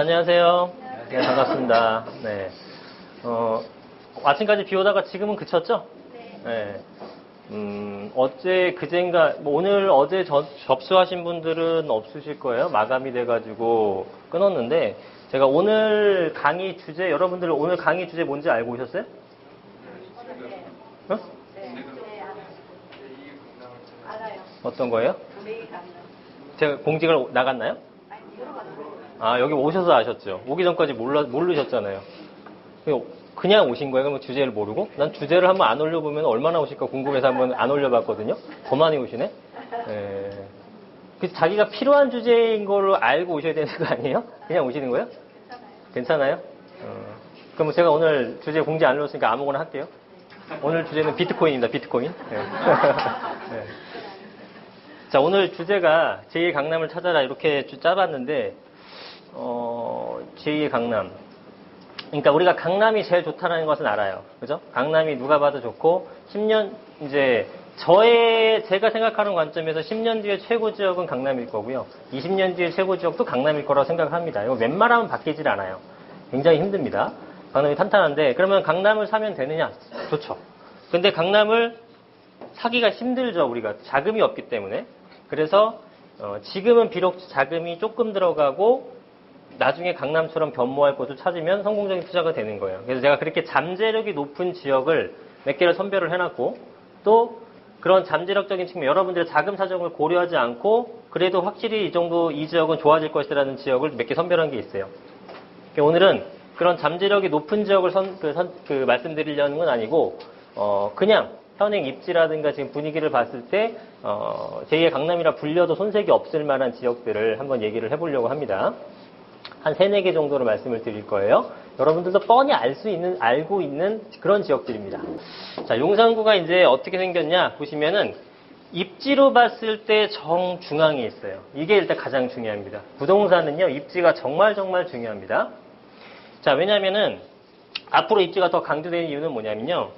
안녕하세요. 네, 반갑습니다. 네. 아침까지 비 오다가 지금은 그쳤죠? 네. 어제, 그젠가, 오늘, 어제 접수하신 분들은 없으실 거예요. 마감이 돼가지고 끊었는데, 제가 오늘 강의 주제, 여러분들 오늘 강의 주제 뭔지 알고 오셨어요? 어? 알아요. 어떤 거예요? 매일 강의. 제가 공직을 나갔나요? 아, 여기 오셔서 아셨죠? 오기 전까지 모르셨잖아요. 그냥 오신 거예요? 그러면 주제를 모르고? 난 주제를 한번 안 올려보면 얼마나 오실까 궁금해서 한번 안 올려봤거든요? 더 많이 오시네? 예. 그 자기가 필요한 주제인 걸로 알고 오셔야 되는 거 아니에요? 그냥 오시는 거예요? 괜찮아요? 그럼 제가 오늘 주제 공지 안 올렸으니까 아무거나 할게요. 오늘 주제는 비트코인입니다, 비트코인. 예. 예. 자, 오늘 주제가 제2의 강남을 찾아라 이렇게 짜봤는데, 제2의 강남. 그러니까 우리가 강남이 제일 좋다는 것은 알아요. 그죠? 강남이 누가 봐도 좋고, 10년, 이제, 제가 생각하는 관점에서 10년 뒤에 최고 지역은 강남일 거고요. 20년 뒤에 최고 지역도 강남일 거라고 생각합니다. 이거 웬만하면 바뀌질 않아요. 굉장히 힘듭니다. 강남이 탄탄한데, 그러면 강남을 사면 되느냐? 좋죠. 근데 강남을 사기가 힘들죠, 우리가. 자금이 없기 때문에. 그래서, 지금은 비록 자금이 조금 들어가고, 나중에 강남처럼 변모할 곳을 찾으면 성공적인 투자가 되는 거예요. 그래서 제가 그렇게 잠재력이 높은 지역을 몇 개를 선별을 해놨고, 또 그런 잠재력적인 측면, 여러분들의 자금 사정을 고려하지 않고, 그래도 확실히 이 지역은 좋아질 것이라는 지역을 몇 개 선별한 게 있어요. 오늘은 그런 잠재력이 높은 지역을 말씀드리려는 건 아니고, 그냥 현행 입지라든가 지금 분위기를 봤을 때, 제2의 강남이라 불려도 손색이 없을 만한 지역들을 한번 얘기를 해보려고 합니다. 한 3, 4개 정도로 말씀을 드릴 거예요. 여러분들도 뻔히 알고 있는 그런 지역들입니다. 자, 용산구가 이제 어떻게 생겼냐 보시면은 입지로 봤을 때 정중앙에 있어요. 이게 일단 가장 중요합니다. 부동산은요, 입지가 정말 중요합니다. 자, 왜냐면은 앞으로 입지가 더 강조되는 이유는 뭐냐면요.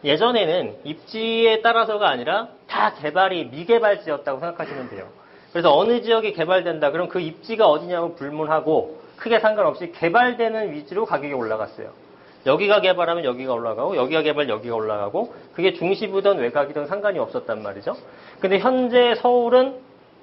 예전에는 입지에 따라서가 아니라 다 개발이 미개발지였다고 생각하시면 돼요. 그래서 어느 지역이 개발된다. 그럼 그 입지가 어디냐고 불문하고 크게 상관없이 개발되는 위치로 가격이 올라갔어요. 여기가 개발하면 여기가 올라가고 여기가 개발 여기가 올라가고 그게 중시부든 외곽이든 상관이 없었단 말이죠. 근데 현재 서울은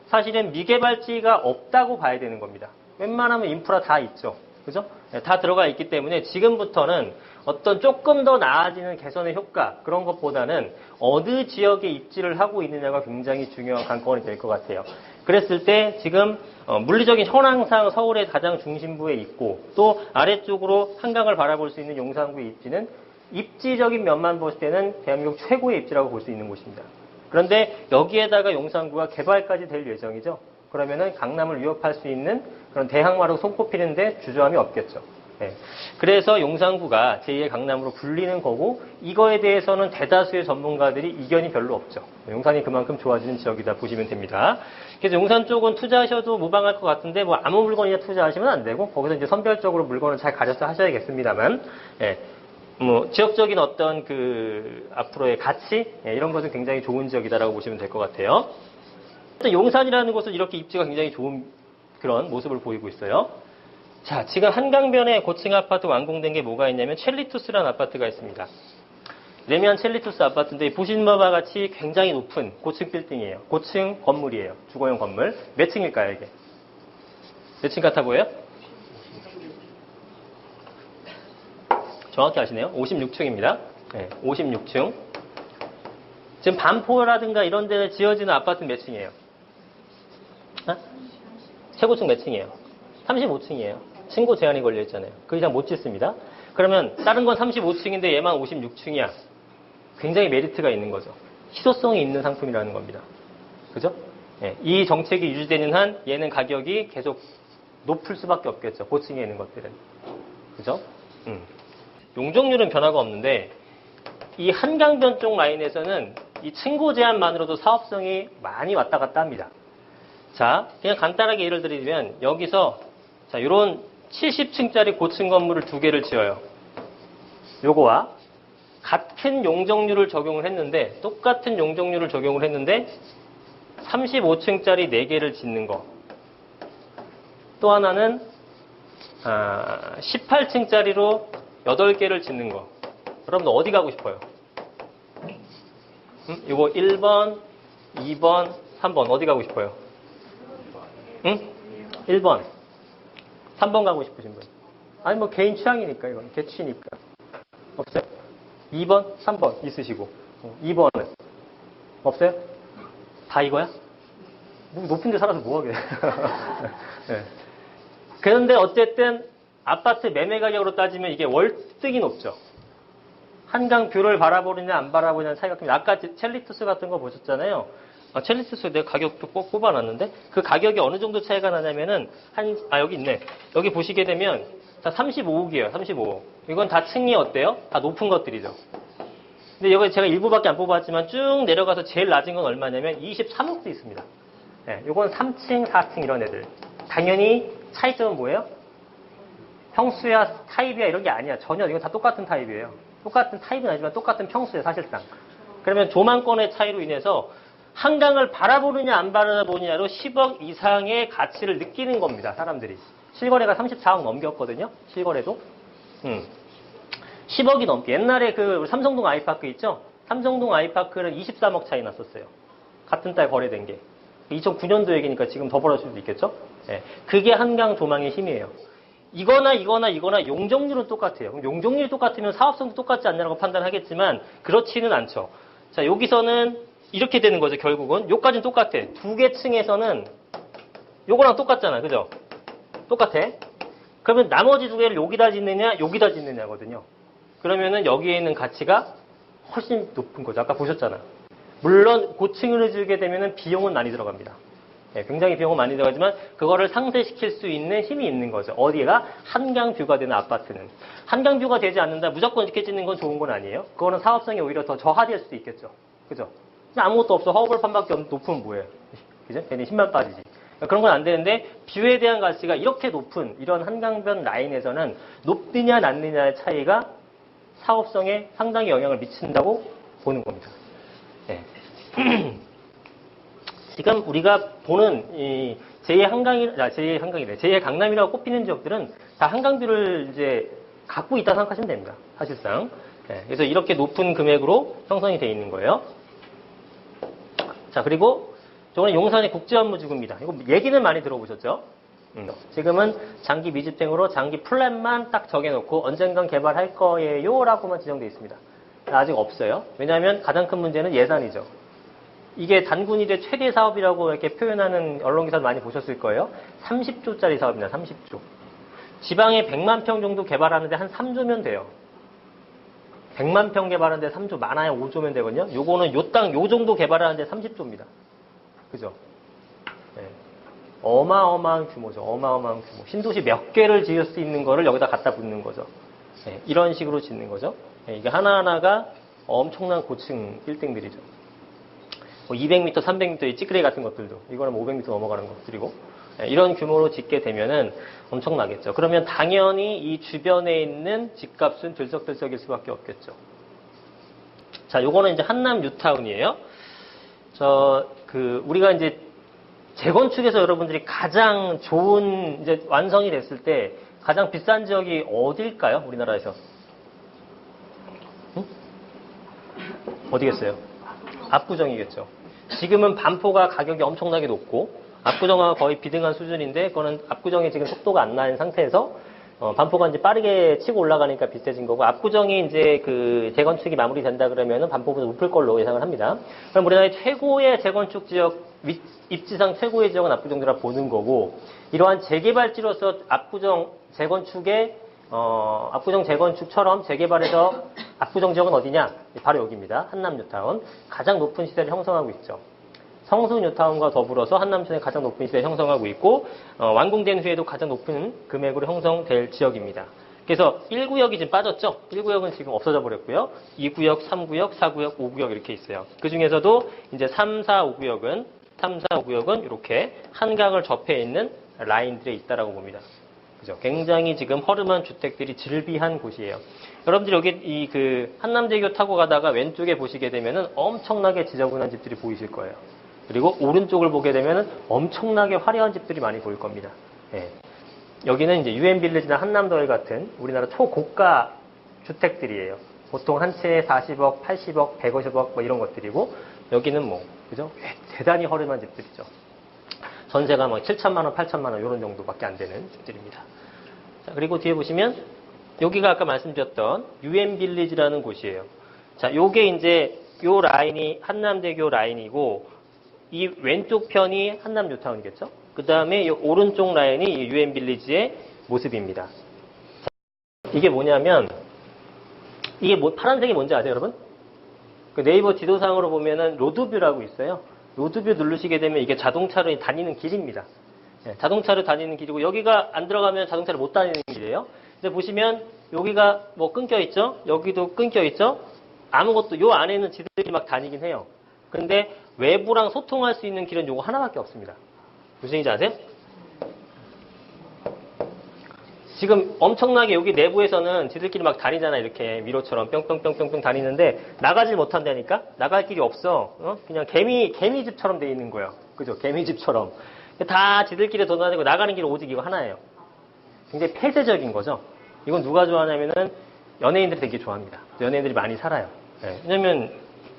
사실은 미개발지가 없다고 봐야 되는 겁니다. 웬만하면 인프라 다 있죠. 그죠? 다 들어가 있기 때문에 지금부터는 어떤 조금 더 나아지는 개선의 효과 그런 것보다는 어느 지역에 입지를 하고 있느냐가 굉장히 중요한 관건이 될 것 같아요. 그랬을 때 지금 물리적인 현황상 서울의 가장 중심부에 있고 또 아래쪽으로 한강을 바라볼 수 있는 용산구의 입지는 입지적인 면만 볼 때는 대한민국 최고의 입지라고 볼 수 있는 곳입니다. 그런데 여기에다가 용산구가 개발까지 될 예정이죠. 그러면은 강남을 위협할 수 있는 그런 대항마로 손꼽히는데 주저함이 없겠죠. 네. 그래서 용산구가 제2의 강남으로 불리는 거고 이거에 대해서는 대다수의 전문가들이 이견이 별로 없죠. 용산이 그만큼 좋아지는 지역이다 보시면 됩니다. 그래서 용산 쪽은 투자하셔도 무방할 것 같은데 뭐 아무 물건이나 투자하시면 안 되고 거기서 이제 선별적으로 물건을 잘 가져서 하셔야겠습니다만 예. 뭐 지역적인 어떤 앞으로의 가치 이런 것은 굉장히 좋은 지역이다라고 보시면 될 것 같아요. 용산이라는 곳은 이렇게 입지가 굉장히 좋은 그런 모습을 보이고 있어요. 자, 지금 한강변에 고층 아파트 완공된 게 뭐가 있냐면 첼리투스라는 아파트가 있습니다. 레미안 첼리투스 아파트인데 보시는 바와 같이 굉장히 높은 고층 빌딩이에요. 고층 건물이에요. 주거용 건물. 몇 층일까요, 이게? 몇 층 같아 보여요? 정확히 아시네요. 56층입니다. 네, 56층. 지금 반포라든가 이런 데 지어지는 아파트는 몇 층이에요? 최고층 몇 층이에요? 35층이에요. 층고 제한이 걸려 있잖아요. 그 이상 못 짓습니다. 그러면 다른 건 35층인데 얘만 56층이야. 굉장히 메리트가 있는 거죠. 희소성이 있는 상품이라는 겁니다. 그죠? 네, 이 정책이 유지되는 한 얘는 가격이 계속 높을 수밖에 없겠죠. 고층에 있는 것들은. 그죠? 용적률은 변화가 없는데 이 한강변 쪽 라인에서는 이 층고 제한만으로도 사업성이 많이 왔다 갔다 합니다. 자, 그냥 간단하게 예를 들면 여기서 자, 요런 70층짜리 고층 건물을 2개를 지어요. 요거와 같은 용적률을 적용을 했는데 똑같은 용적률을 적용을 했는데 35층짜리 4개를 짓는 거. 또 하나는 18층짜리로 8개를 짓는 거. 여러분 어디 가고 싶어요? 이거 1번, 2번, 3번 어디 가고 싶어요? 응? 1번. 3번 가고 싶으신 분. 아니 뭐 개인 취향이니까 이건 개취니까. 없어요? 2번, 3번 있으시고 2번은 없어요? 다 이거야? 뭐 높은 데 살아서 뭐하게. 네. 그런데 어쨌든 아파트 매매 가격으로 따지면 이게 월등히 높죠. 한강 뷰를 바라보느냐 안 바라보느냐 차이가 큽니다. 아까 첼리투스 같은 거 보셨잖아요. 첼리투스 내가 가격도 꼭 뽑아놨는데 그 가격이 어느 정도 차이가 나냐면은 여기 있네. 여기 보시게 되면 다 35억이에요. 35억. 이건 다 층이 어때요? 다 높은 것들이죠. 근데 여기 제가 일부밖에 안 뽑았지만 쭉 내려가서 제일 낮은 건 얼마냐면 23억도 있습니다. 네, 이건 3층, 4층 이런 애들. 당연히 차이점은 뭐예요? 평수야, 타입이야 이런 게 아니야. 전혀 이건 다 똑같은 타입이에요. 똑같은 타입은 아니지만 똑같은 평수예요, 사실상. 그러면 조망권의 차이로 인해서 한강을 바라보느냐 안 바라보느냐로 10억 이상의 가치를 느끼는 겁니다, 사람들이. 실거래가 34억 넘겼거든요, 실거래도. 10억이 넘게. 옛날에 그 삼성동 아이파크 있죠? 삼성동 아이파크는 23억 차이 났었어요. 같은 달 거래된 게. 2009년도 얘기니까 지금 더 벌어질 수도 있겠죠? 네. 그게 한강 조망의 힘이에요. 이거나 용적률은 똑같아요. 그럼 용적률이 똑같으면 사업성도 똑같지 않냐고 판단하겠지만 그렇지는 않죠. 자, 여기서는 이렇게 되는 거죠, 결국은. 요까지는 똑같아. 두 개 층에서는 요거랑 똑같잖아. 그죠? 똑같아. 그러면 나머지 두 개를 여기다 짓느냐, 여기다 짓느냐거든요. 그러면은 여기에 있는 가치가 훨씬 높은 거죠. 아까 보셨잖아. 물론 고층으로 지게 되면은 비용은 많이 들어갑니다. 네, 굉장히 비용은 많이 들어가지만 그거를 상쇄시킬 수 있는 힘이 있는 거죠. 어디가? 한강 뷰가 되는 아파트는. 한강 뷰가 되지 않는다. 무조건 이렇게 짓는 건 좋은 건 아니에요. 그거는 사업성이 오히려 더 저하될 수도 있겠죠. 그죠? 아무것도 없어. 허브벌판밖에 높으면 뭐해? 그죠? 괜히 힘만 빠지지. 그런 건 안 되는데 뷰에 대한 가치가 이렇게 높은 이런 한강변 라인에서는 높느냐 낮느냐의 차이가 사업성에 상당히 영향을 미친다고 보는 겁니다. 네. 지금 우리가 보는 이 제2의 강남이라고 꼽히는 지역들은 다 한강뷰를 이제 갖고 있다 생각하시면 됩니다. 사실상. 네. 그래서 이렇게 높은 금액으로 형성이 되어 있는 거예요. 자, 그리고 저거는 용산의 국제업무지구입니다. 이거 얘기는 많이 들어보셨죠? 지금은 장기 미집행으로 장기 플랜만 딱 정해놓고 언젠간 개발할 거예요 라고만 지정되어 있습니다. 아직 없어요. 왜냐하면 가장 큰 문제는 예산이죠. 이게 단군일의 최대 사업이라고 이렇게 표현하는 언론기사도 많이 보셨을 거예요. 30조짜리 사업입니다. 30조. 지방에 100만 평 정도 개발하는데 한 3조면 돼요. 100만 평 개발하는데 3조, 많아야 5조면 되거든요. 요거는 요 땅, 요 정도 개발하는데 30조입니다. 그죠? 네. 어마어마한 규모죠. 어마어마한 규모. 신도시 몇 개를 지을 수 있는 거를 여기다 갖다 붙는 거죠. 네. 이런 식으로 짓는 거죠. 네. 이게 하나하나가 엄청난 고층 빌딩들이죠. 뭐 200m, 300m 찌끄레기 같은 것들도. 이거는 500m 넘어가는 것들이고. 네. 이런 규모로 짓게 되면은 엄청나겠죠. 그러면 당연히 이 주변에 있는 집값은 들썩들썩일 수밖에 없겠죠. 자, 요거는 이제 한남 뉴타운이에요. 우리가 이제 재건축에서 여러분들이 가장 좋은 이제 완성이 됐을 때 가장 비싼 지역이 어딜까요? 우리나라에서. 응? 어디겠어요? 압구정이겠죠. 지금은 반포가 가격이 엄청나게 높고 압구정과 거의 비등한 수준인데 그거는 압구정이 지금 속도가 안 나는 상태에서 반포가 이제 빠르게 치고 올라가니까 비슷해진 거고 압구정이 이제 그 재건축이 마무리된다 그러면은 반포보다 높을 걸로 예상을 합니다. 그럼 우리나라의 최고의 재건축 지역 입지상 최고의 지역은 압구정이라 보는 거고 이러한 재개발지로서 압구정 재건축처럼 재개발해서 압구정 지역은 어디냐? 바로 여기입니다. 한남 뉴타운. 가장 높은 시세를 형성하고 있죠. 성수 뉴타운과 더불어서 한남시내 가장 높은 시세를 형성하고 있고 완공된 후에도 가장 높은 금액으로 형성될 지역입니다. 그래서 1구역이 지금 빠졌죠. 1구역은 지금 없어져 버렸고요. 2구역, 3구역, 4구역, 5구역 이렇게 있어요. 그 중에서도 이제 3, 4, 5구역은 이렇게 한강을 접해 있는 라인들에 있다라고 봅니다. 그죠? 굉장히 지금 허름한 주택들이 즐비한 곳이에요. 여러분들이 여기 한남대교 타고 가다가 왼쪽에 보시게 되면은 엄청나게 지저분한 집들이 보이실 거예요. 그리고 오른쪽을 보게 되면은 엄청나게 화려한 집들이 많이 보일 겁니다. 예. 여기는 이제 유엔빌리지나 한남더일 같은 우리나라 초고가 주택들이에요. 보통 한 채에 40억, 80억, 150억 뭐 이런 것들이고 여기는 뭐 그죠? 대단히 허름한 집들이죠. 전세가 뭐 7천만 원, 8천만 원 이런 정도밖에 안 되는 집들입니다. 자, 그리고 뒤에 보시면 여기가 아까 말씀드렸던 유엔빌리지라는 곳이에요. 자, 요게 이제 요 라인이 한남대교 라인이고 이 왼쪽 편이 한남뉴타운이겠죠? 그 다음에 오른쪽 라인이 유엔빌리지의 모습입니다. 자, 이게 뭐냐면 이게 파란색이 뭔지 아세요, 여러분? 그 네이버 지도상으로 보면은 로드뷰라고 있어요. 로드뷰 누르시게 되면 이게 자동차로 다니는 길입니다. 네, 자동차로 다니는 길이고 여기가 안 들어가면 자동차를 못 다니는 길이에요. 근데 보시면 여기가 뭐 끊겨 있죠? 여기도 끊겨 있죠? 아무것도 요 안에는 지들이 막 다니긴 해요. 그런데 외부랑 소통할 수 있는 길은 요거 하나밖에 없습니다. 무슨 얘기인지 아세요? 지금 엄청나게 여기 내부에서는 지들끼리 막 다니잖아. 이렇게 미로처럼 뿅뿅뿅뿅뿅 다니는데 나가질 못한다니까? 나갈 길이 없어. 그냥 개미집처럼 돼 있는 거예요. 그죠? 개미집처럼. 다 지들끼리 돌아다니고 나가는 길은 오직 이거 하나예요. 굉장히 폐쇄적인 거죠. 이건 누가 좋아하냐면은 연예인들이 되게 좋아합니다. 연예인들이 많이 살아요. 네. 왜냐면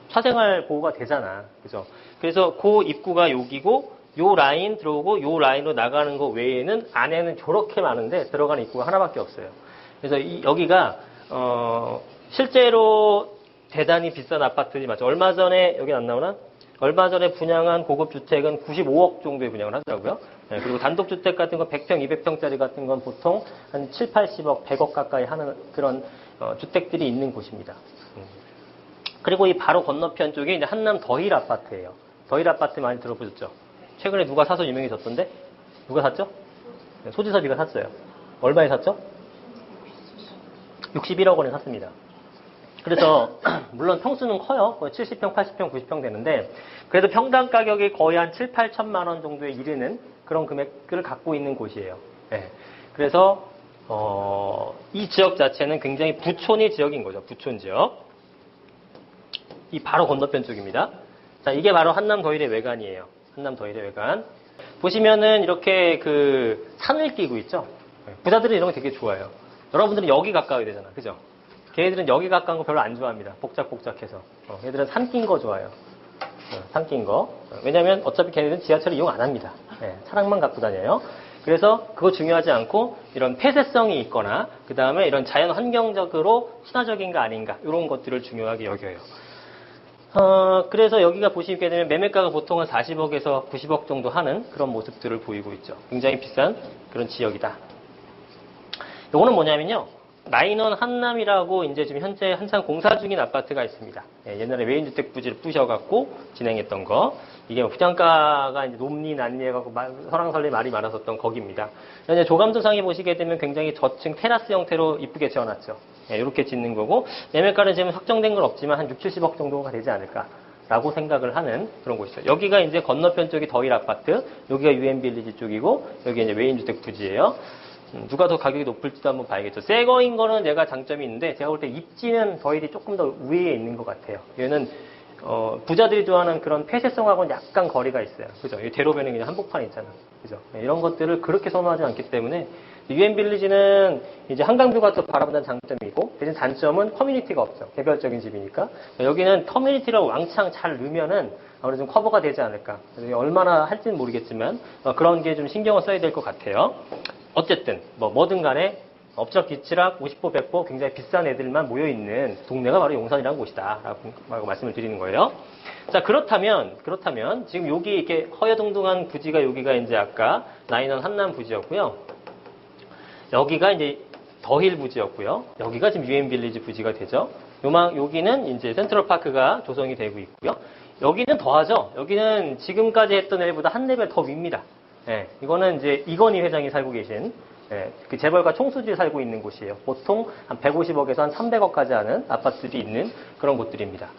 사생활 보호가 되잖아. 그죠? 그래서 그 입구가 여기고 요 라인 들어오고 요 라인으로 나가는 거 외에는 안에는 저렇게 많은데 들어가는 입구가 하나밖에 없어요. 그래서 여기가 실제로 대단히 비싼 아파트지 맞죠? 얼마 전에 여기 안 나오나? 얼마 전에 분양한 고급 주택은 95억 정도에 분양을 하더라고요. 네, 그리고 단독주택 같은 거 100평, 200평짜리 같은 건 보통 한 7, 80억, 100억 가까이 하는 그런 주택들이 있는 곳입니다. 그리고 이 바로 건너편 쪽이 이제 한남 더힐 아파트예요. 더힐 아파트 많이 들어보셨죠? 최근에 누가 사서 유명해졌던데? 누가 샀죠? 네, 소지섭이가 샀어요. 얼마에 샀죠? 61억 원에 샀습니다. 그래서 물론 평수는 커요. 70평, 80평, 90평 되는데 그래도 평당 가격이 거의 한 7, 8천만 원 정도에 이르는 그런 금액을 갖고 있는 곳이에요. 네. 그래서 이 지역 자체는 굉장히 부촌이 지역인 거죠. 부촌 지역. 이 바로 건너편 쪽입니다. 자, 이게 바로 한남 더힐의 외관이에요. 한남 더힐의 외관. 보시면은 이렇게 그 산을 끼고 있죠. 부자들은 이런 거 되게 좋아해요. 여러분들은 여기 가까워야 되잖아. 그죠? 걔네들은 여기 가까운 거 별로 안 좋아합니다. 복잡복잡해서. 얘들은 산 낀 거 좋아해요. 산 낀 거. 왜냐면 어차피 걔네들은 지하철을 이용 안 합니다. 차량만 갖고 다녀요. 그래서 그거 중요하지 않고 이런 폐쇄성이 있거나 그 다음에 이런 자연 환경적으로 친화적인가 아닌가 이런 것들을 중요하게 여겨요. 그래서 여기가 보시게 되면 매매가가 보통은 40억에서 90억 정도 하는 그런 모습들을 보이고 있죠. 굉장히 비싼 그런 지역이다. 요거는 뭐냐면요. 나인원 한남이라고 이제 지금 현재 한창 공사 중인 아파트가 있습니다. 옛날에 외인주택 부지를 부셔갖고 진행했던 거. 이게 분양가가 이제 높니 낮니 해갖고 설왕설래 말이 많았었던 거기입니다. 현재 조감도상에 보시게 되면 굉장히 저층 테라스 형태로 이쁘게 지어놨죠. 이렇게 짓는 거고, 매매가는 지금 확정된 건 없지만 한 6, 70억 정도가 되지 않을까라고 생각을 하는 그런 곳이죠. 여기가 이제 건너편 쪽이 더힐 아파트, 여기가 유엔빌리지 쪽이고, 여기 이제 외인주택 부지예요. 누가 더 가격이 높을지도 한번 봐야겠죠. 새 거인 거는 얘가 장점이 있는데 제가 볼 때 입지는 더힐이 조금 더 우위에 있는 것 같아요. 얘는 부자들이 좋아하는 그런 폐쇄성하고는 약간 거리가 있어요. 그죠? 이 대로변에 그냥 한복판이 있잖아. 그죠? 이런 것들을 그렇게 선호하지 않기 때문에 유엔빌리지는 이제 한강뷰가 또 바라본다는 장점이 있고 대신 단점은 커뮤니티가 없죠. 개별적인 집이니까. 여기는 커뮤니티를 왕창 잘 넣으면은 아무래도 좀 커버가 되지 않을까. 얼마나 할지는 모르겠지만 그런 게 좀 신경을 써야 될 것 같아요. 어쨌든 뭐든 간에 엎치락 뒤치락 50보 100보 굉장히 비싼 애들만 모여있는 동네가 바로 용산이라는 곳이다 라고 말씀을 드리는 거예요. 자, 그렇다면 지금 여기 이렇게 허여동동한 부지가 여기가 이제 아까 나인원 한남 부지였고요. 여기가 이제 더힐 부지였고요. 여기가 지금 유엔빌리지 부지가 되죠. 여기는 이제 센트럴파크가 조성이 되고 있고요. 여기는 더하죠. 여기는 지금까지 했던 애보다 한 레벨 더 윗니다. 이거는 이제 이건희 회장이 살고 계신 그 재벌가 총수들이 살고 있는 곳이에요. 보통 한 150억에서 한 300억까지 하는 아파트들이 있는 그런 곳들입니다.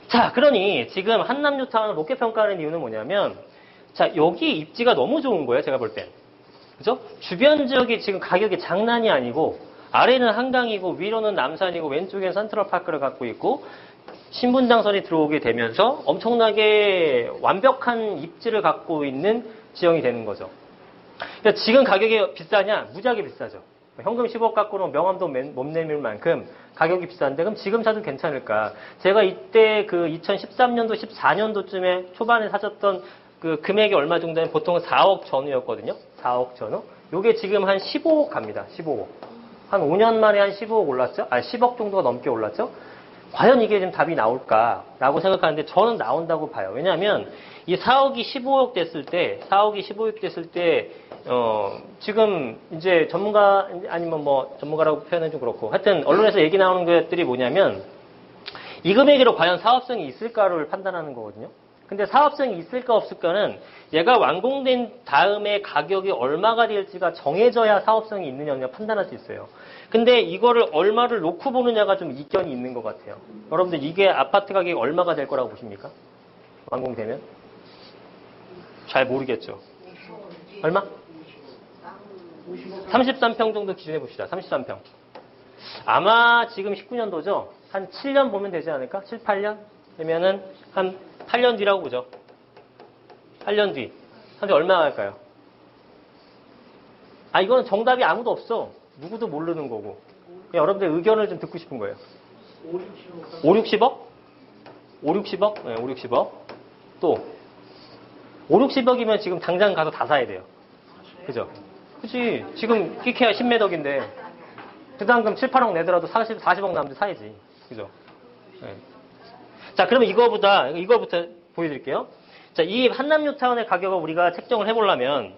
자, 그러니 지금 한남뉴타운을 높게 평가하는 이유는 뭐냐면, 자, 여기 입지가 너무 좋은 거예요. 제가 볼 땐. 그죠? 주변 지역이 지금 가격이 장난이 아니고, 아래는 한강이고, 위로는 남산이고, 왼쪽에는 센트럴파크를 갖고 있고, 신분당선이 들어오게 되면서 엄청나게 완벽한 입지를 갖고 있는 지형이 되는 거죠. 그러니까 지금 가격이 비싸냐? 무지하게 비싸죠. 현금 10억 갖고는 명함도 못 내밀 만큼 가격이 비싼데 그럼 지금 사도 괜찮을까? 제가 이때 그 2013년도, 14년도쯤에 초반에 사셨던 그 금액이 얼마 정도냐면 보통 4억 전후였거든요. 4억 전후. 요게 지금 한 15억 갑니다. 15억. 한 5년 만에 한 15억 올랐죠? 10억 정도가 넘게 올랐죠? 과연 이게 지금 답이 나올까라고 생각하는데 저는 나온다고 봐요. 왜냐하면 이 4억이 15억 됐을 때, 4억이 15억 됐을 때, 지금 이제 전문가, 아니면 뭐 전문가라고 표현은 좀 그렇고, 하여튼 언론에서 얘기 나오는 것들이 뭐냐면, 이 금액으로 과연 사업성이 있을까를 판단하는 거거든요. 근데 사업성이 있을까 없을까는 얘가 완공된 다음에 가격이 얼마가 될지가 정해져야 사업성이 있느냐 없느냐 판단할 수 있어요. 근데 이거를 얼마를 놓고 보느냐가 좀 이견이 있는 것 같아요. 여러분들 이게 아파트 가격이 얼마가 될 거라고 보십니까? 완공되면? 잘 모르겠죠. 얼마? 33평 정도 기준해 봅시다. 33평. 아마 지금 19년도죠. 한 7년 보면 되지 않을까? 7, 8년? 그러면은 한 8년 뒤라고 보죠. 8년 뒤. 현재 얼마 할까요? 이건 정답이 아무도 없어. 누구도 모르는 거고. 여러분들 의견을 좀 듣고 싶은 거예요. 5, 60억? 5, 60억? 네, 5, 60억. 또 5, 60억이면 지금 당장 가서 다 사야 돼요. 그죠? 그치. 지금 끼케야 10매덕인데 부담금 7, 8억 내더라도 40억 남는데 사야지. 그죠? 네. 자, 그러면 이거부터 보여드릴게요. 자, 이 한남뉴타운의 가격을 우리가 책정을 해보려면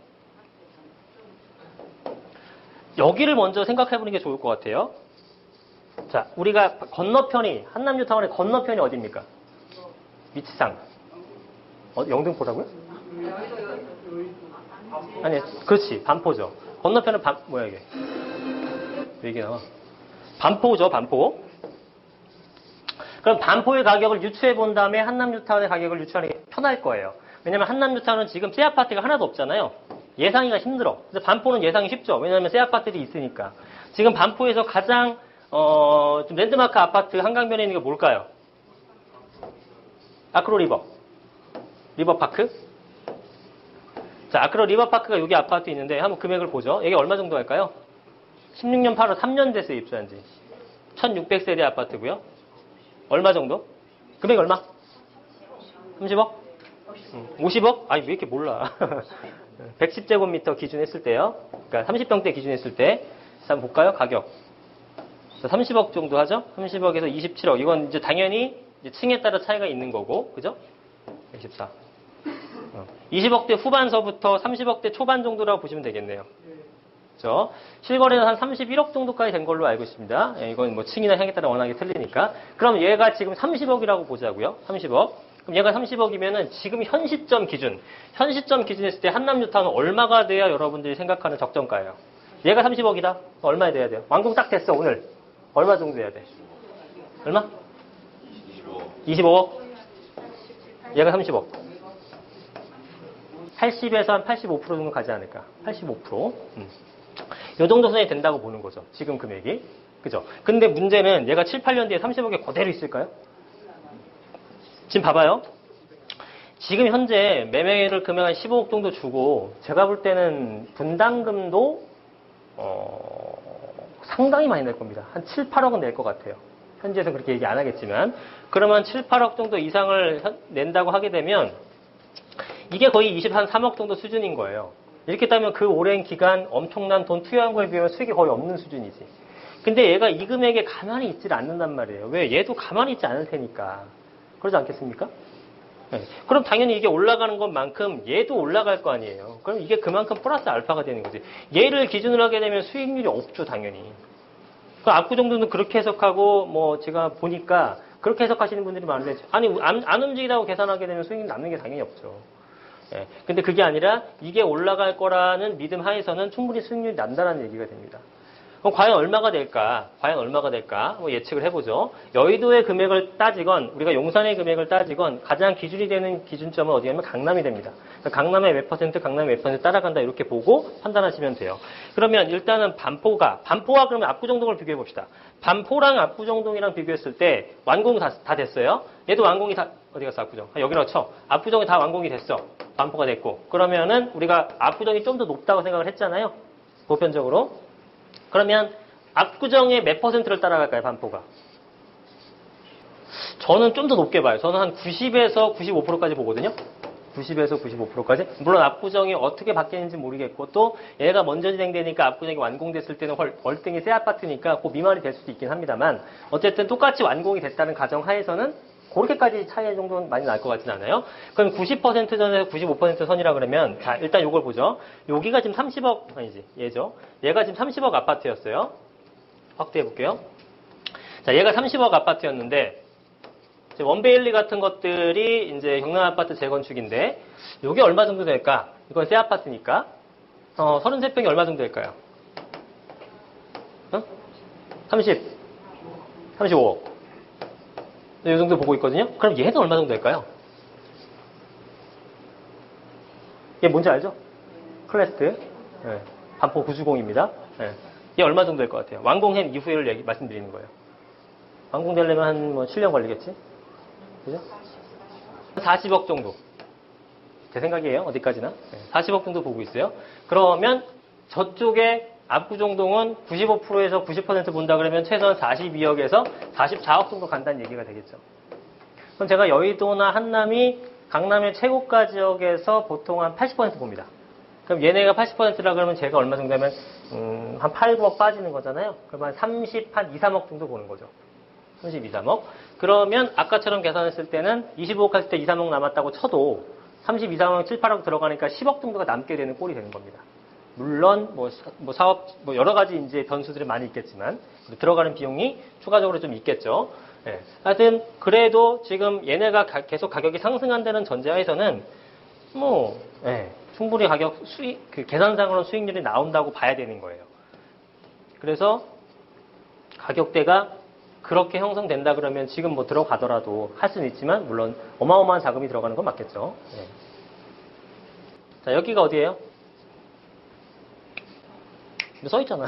여기를 먼저 생각해보는 게 좋을 것 같아요. 자, 우리가 건너편이, 한남뉴타운의 건너편이 어디입니까? 위치상. 영등포라고요? 아니, 그렇지. 반포죠. 건너편은 뭐야, 이게? 왜 이게 나와? 반포죠, 반포. 그럼 반포의 가격을 유추해 본 다음에 한남뉴타운의 가격을 유추하는 게 편할 거예요. 왜냐면 한남뉴타운은 지금 새 아파트가 하나도 없잖아요. 예상이가 힘들어. 근데 반포는 예상이 쉽죠. 왜냐면 새 아파트들이 있으니까. 지금 반포에서 가장 좀 랜드마크 아파트 한강변에 있는 게 뭘까요? 아크로 리버파크. 자, 아크로 리버파크가 여기 아파트 있는데 한번 금액을 보죠. 이게 얼마 정도 할까요? 16년 8월 3년 됐어요, 입주한 지. 1600세대 아파트고요. 얼마 정도? 금액 얼마? 30억? 50억? 아니, 왜 이렇게 몰라. 110제곱미터 기준했을 때요. 그러니까 30평대 기준했을 때. 한번 볼까요? 가격. 30억 정도 하죠? 30억에서 27억. 이건 이제 당연히 이제 층에 따라 차이가 있는 거고. 그죠? 114. 20억대 후반서부터 30억대 초반 정도라고 보시면 되겠네요. 그렇죠? 실거래는 한 31억 정도까지 된 걸로 알고 있습니다. 이건 뭐 층이나 향에 따라 워낙에 틀리니까. 그럼 얘가 지금 30억이라고 보자고요. 30억. 그럼 얘가 30억이면은 지금 현 시점 기준 했을 때 한남뉴타운은 얼마가 돼야 여러분들이 생각하는 적정가예요? 얘가 30억이다. 얼마에 돼야 돼요? 완공 딱 됐어, 오늘. 얼마 정도 돼야 돼? 얼마? 25억. 얘가 30억. 80에서 한 85% 정도 가지 않을까? 85%. 요 정도 선이 된다고 보는 거죠. 지금 금액이. 그죠? 근데 문제는 얘가 7, 8년 뒤에 30억에 그대로 있을까요? 지금 봐봐요. 지금 현재 매매를 금액 한 15억 정도 주고 제가 볼 때는 분담금도 상당히 많이 낼 겁니다. 한 7, 8억은 낼 것 같아요. 현지에서 그렇게 얘기 안 하겠지만 그러면 7, 8억 정도 이상을 낸다고 하게 되면 이게 거의 23억 정도 수준인 거예요. 이렇게 따면 그 오랜 기간 엄청난 돈 투여한 거에 비하면 수익이 거의 없는 수준이지. 근데 얘가 이 금액에 가만히 있질 않는단 말이에요. 왜? 얘도 가만히 있지 않을 테니까. 그러지 않겠습니까? 네. 그럼 당연히 이게 올라가는 것만큼 얘도 올라갈 거 아니에요. 그럼 이게 그만큼 플러스 알파가 되는 거지. 얘를 기준으로 하게 되면 수익률이 없죠, 당연히. 그 압구정도는 그렇게 해석하고 뭐 제가 보니까 그렇게 해석하시는 분들이 많은데 아니 안 움직이다고 계산하게 되면 수익이 남는 게 당연히 없죠. 예. 근데 그게 아니라 이게 올라갈 거라는 믿음 하에서는 충분히 수익률이 난다는 얘기가 됩니다. 그럼 과연 얼마가 될까? 뭐 예측을 해보죠. 여의도의 금액을 따지건 우리가 용산의 금액을 따지건 가장 기준이 되는 기준점은 어디냐면 강남이 됩니다. 강남의 몇 퍼센트, 강남의 몇 퍼센트 따라간다 이렇게 보고 판단하시면 돼요. 그러면 일단은 반포가 그러면 압구정동을 비교해 봅시다. 반포랑 압구정동이랑 비교했을 때 완공 다 됐어요. 얘도 완공이 다 어디 갔어 압구정? 여기라고 쳐. 압구정이 다 완공이 됐어. 반포가 됐고, 그러면은 우리가 압구정이 좀 더 높다고 생각을 했잖아요. 보편적으로. 그러면 압구정의 몇 퍼센트를 따라갈까요, 반포가? 저는 좀 더 높게 봐요. 저는 한 90에서 95%까지 보거든요. 90에서 95%까지. 물론 압구정이 어떻게 바뀌는지 모르겠고, 또 얘가 먼저 진행되니까 압구정이 완공됐을 때는 월등히 새 아파트니까 그 미만이 될 수도 있긴 합니다만, 어쨌든 똑같이 완공이 됐다는 가정 하에서는 그렇게까지 차이 정도는 많이 날 것 같진 않아요. 그럼 90% 선에서 95% 선이라 그러면, 자, 일단 요걸 보죠. 여기가 지금 30억, 아니지, 얘죠. 얘가 지금 30억 아파트였어요. 확대해 볼게요. 자, 얘가 30억 아파트였는데, 원베일리 같은 것들이 이제 경남 아파트 재건축인데, 요게 얼마 정도 될까? 이건 새 아파트니까. 33평이 얼마 정도 될까요? 35억. 이 정도 보고 있거든요? 그럼 얘는 얼마 정도 될까요? 얘 뭔지 알죠? 클래스트. 네. 반포 9주공입니다. 네. 얘 얼마 정도 될 것 같아요? 완공한 이후에를 말씀드리는 거예요. 완공되려면 한 7년 걸리겠지? 그죠? 40억 정도. 제 생각이에요. 어디까지나. 40억 정도 보고 있어요. 그러면 저쪽에 압구정동은 95%에서 90% 본다 그러면 최소한 42억에서 44억 정도 간다는 얘기가 되겠죠. 그럼 제가 여의도나 한남이 강남의 최고가 지역에서 보통 한 80% 봅니다. 그럼 얘네가 80%라 그러면 제가 얼마 정도 되면 한 8, 9억 빠지는 거잖아요. 그러면 한 2, 3억 정도 보는 거죠. 32, 3억. 그러면 아까처럼 계산했을 때는 25억 할 때 2, 3억 남았다고 쳐도 32, 3억, 7, 8억 들어가니까 10억 정도가 남게 되는 꼴이 되는 겁니다. 물론 사업 여러 가지 이제 변수들이 많이 있겠지만 들어가는 비용이 추가적으로 좀 있겠죠. 예. 하여튼 그래도 지금 얘네가 계속 가격이 상승한다는 전제하에서는 충분히 가격 수익 계산상으로 수익률이 나온다고 봐야 되는 거예요. 그래서 가격대가 그렇게 형성된다 그러면 지금 들어가더라도 할 수는 있지만 물론 어마어마한 자금이 들어가는 건 맞겠죠. 예. 자, 여기가 어디예요? 써 있잖아.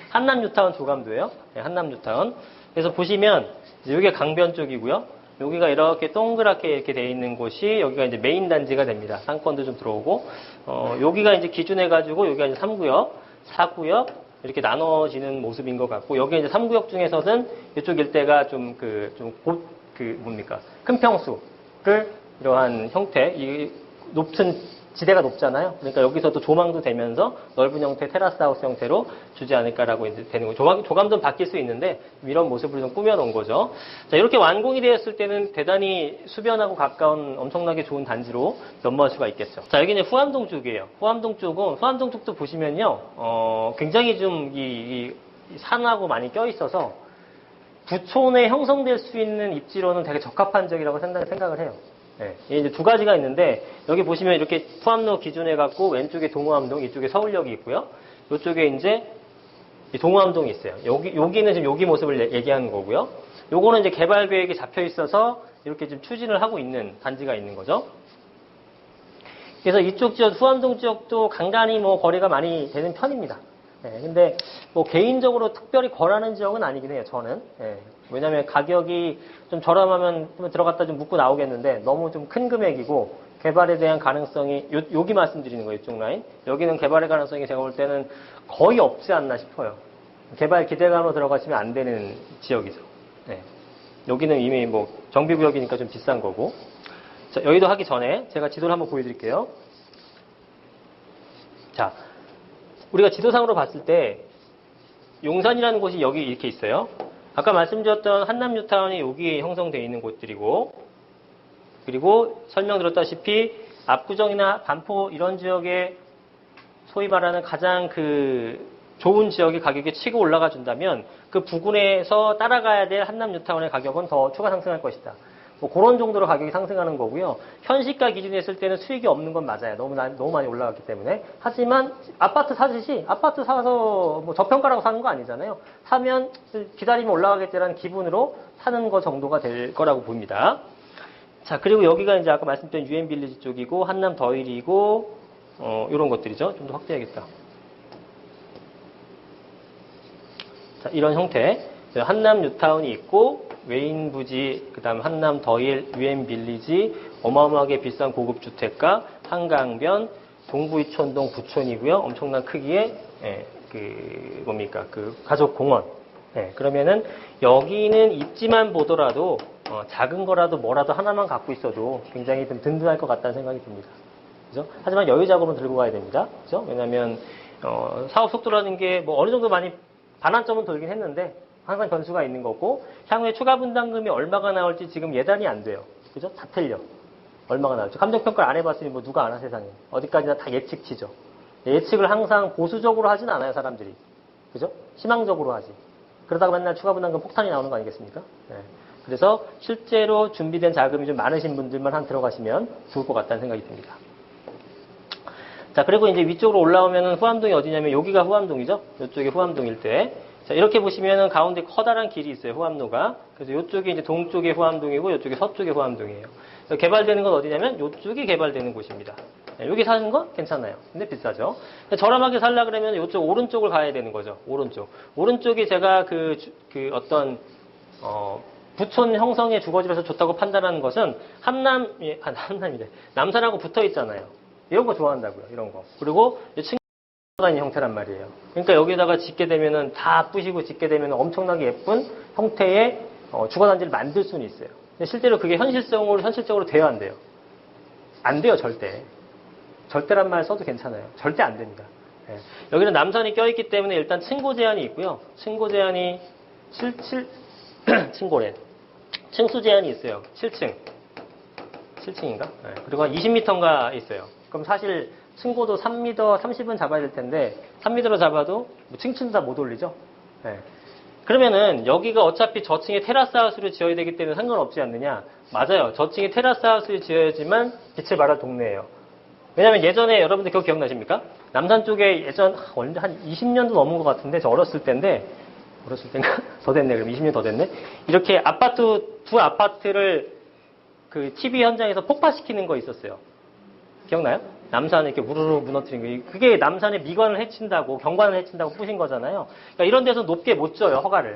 한남 뉴타운 조감도예요. 네, 한남 뉴타운. 그래서 보시면 여기가 강변 쪽이고요. 여기가 이렇게 동그랗게 이렇게 돼 있는 곳이 여기가 이제 메인 단지가 됩니다. 상권도 좀 들어오고 여기가 이제 기준해 가지고 여기가 이제 3구역, 4구역 이렇게 나눠지는 모습인 것 같고 여기 이제 3구역 중에서는 이쪽 일대가 큰 평수를 이러한 형태, 이 높은 지대가 높잖아요. 그러니까 여기서도 조망도 되면서 넓은 형태 테라스 하우스 형태로 주지 않을까라고 이제 되는 거죠. 조감도 바뀔 수 있는데 이런 모습을 좀 꾸며놓은 거죠. 자, 이렇게 완공이 되었을 때는 대단히 수변하고 가까운 엄청나게 좋은 단지로 넘어갈 수가 있겠죠. 자, 여기는 후암동 쪽이에요. 후암동 쪽도 보시면요, 굉장히 좀 이 산하고 많이 껴 있어서 부촌에 형성될 수 있는 입지로는 되게 적합한 지역이라고 생각을 해요. 네, 이제 두 가지가 있는데 여기 보시면 이렇게 후암로 기준해 갖고 왼쪽에 동호암동, 이쪽에 서울역이 있고요. 이쪽에 이제 동호암동이 있어요. 여기는 지금 여기 모습을 얘기하는 거고요. 요거는 이제 개발 계획이 잡혀 있어서 이렇게 지금 추진을 하고 있는 단지가 있는 거죠. 그래서 이쪽 지역 후암동 지역도 간간히 거리가 많이 되는 편입니다. 네, 근데 개인적으로 특별히 거라는 지역은 아니긴 해요. 저는. 네, 왜냐하면 가격이 좀 저렴하면 들어갔다 좀 묻고 나오겠는데 너무 좀 큰 금액이고 개발에 대한 가능성이 여기 말씀드리는 거예요. 이쪽 라인. 여기는 개발의 가능성이 제가 볼 때는 거의 없지 않나 싶어요. 개발 기대감으로 들어가시면 안 되는 지역이죠. 네. 여기는 이미 정비구역이니까 좀 비싼 거고. 자, 여의도 하기 전에 제가 지도를 한번 보여드릴게요. 자, 우리가 지도상으로 봤을 때 용산이라는 곳이 여기 이렇게 있어요. 아까 말씀드렸던 한남 뉴타운이 여기 형성되어 있는 곳들이고, 그리고 설명드렸다시피 압구정이나 반포 이런 지역에 소위 말하는 가장 좋은 지역의 가격이 치고 올라가 준다면 그 부근에서 따라가야 될 한남 뉴타운의 가격은 더 추가 상승할 것이다. 그런 정도로 가격이 상승하는 거고요. 현시가 기준에 했을 때는 수익이 없는 건 맞아요. 너무 많이 올라갔기 때문에. 하지만 아파트 사듯이 아파트 사서 저평가라고 사는 거 아니잖아요. 사면 기다리면 올라가겠다라는 기분으로 사는 거 정도가 될 거라고 봅니다. 자, 그리고 여기가 이제 아까 말씀드린 유엔 빌리지 쪽이고 한남 더힐이고 이런 것들이죠. 좀 더 확대해야겠다. 자, 이런 형태. 한남 뉴타운이 있고 외인 부지, 그다음 한남 더힐, 유엔 빌리지, 어마어마하게 비싼 고급 주택가, 한강변, 동부 이촌동 부촌이고요. 엄청난 크기의 그 가족 공원. 그러면은 여기는 입지만 보더라도 작은 거라도 뭐라도 하나만 갖고 있어도 굉장히 좀 든든할 것 같다는 생각이 듭니다. 그죠? 하지만 여유자금으로 들고 가야 됩니다. 그죠? 왜냐하면 사업 속도라는 게 뭐 어느 정도 많이 반환점은 돌긴 했는데 항상 변수가 있는 거고 향후에 추가 분담금이 얼마가 나올지 지금 예단이 안 돼요. 그죠? 다 틀려. 얼마가 나올지. 감정평가를 안 해봤으니 뭐 누가 아나 세상에. 어디까지나 다 예측치죠. 예측을 항상 보수적으로 하진 않아요, 사람들이. 그죠? 희망적으로 하지. 그러다가 맨날 추가 분담금 폭탄이 나오는 거 아니겠습니까? 네. 그래서 실제로 준비된 자금이 좀 많으신 분들만 한 들어가시면 좋을 것 같다는 생각이 듭니다. 자, 그리고 이제 위쪽으로 올라오면은 후암동이 어디냐면 여기가 후암동이죠? 이쪽이 후암동일 때. 자, 이렇게 보시면은 가운데 커다란 길이 있어요, 후암로가. 그래서 이쪽이 이제 동쪽의 후암동이고 이쪽이 서쪽의 후암동이에요. 개발되는 건 어디냐면 이쪽이 개발되는 곳입니다. 네, 여기 사는 거 괜찮아요. 근데 비싸죠. 저렴하게 살라 그러면 이쪽 오른쪽을 가야 되는 거죠. 오른쪽. 오른쪽이 제가 부촌 형성의 주거지로서 좋다고 판단하는 것은 함남이래. 남산하고 붙어 있잖아요. 이런 거 좋아한다고요. 이런 거. 그리고 층 다니는 형태란 말이에요. 그러니까 여기다가 짓게 되면은 다 부시고 짓게 되면 엄청나게 예쁜 형태의 주거단지를 만들 수는 있어요. 근데 실제로 그게 현실적으로 돼야 안 돼요. 안 돼요, 절대. 절대란 말 써도 괜찮아요. 절대 안 됩니다. 네. 여기는 남산이 껴있기 때문에 일단 층고 제한이 있고요. 층고 제한이 층고래. 층수 제한이 있어요. 7층. 7층인가? 네. 그리고 한 20m인가 있어요. 그럼 사실 층고도 3m, 30은 잡아야 될 텐데 3m로 잡아도 뭐 층층 다 못 올리죠. 네. 그러면은 여기가 어차피 저층에 테라스 하우스를 지어야 되기 때문에 상관없지 않느냐? 맞아요. 저층에 테라스 하우스를 지어야지만 빛을 발할 동네예요. 왜냐면 예전에 여러분들 그거 기억나십니까? 남산 쪽에 한 20년도 넘은 것 같은데 저 어렸을 때인가? 더 됐네. 그럼 20년 더 됐네. 이렇게 두 아파트를 그 TV 현장에서 폭파시키는 거 있었어요. 기억나요? 남산을 이렇게 우르르 무너뜨린 거. 그게 남산의 미관을 해친다고, 경관을 해친다고 부신 거잖아요. 그러니까 이런 데서 높게 못 줘요, 허가를.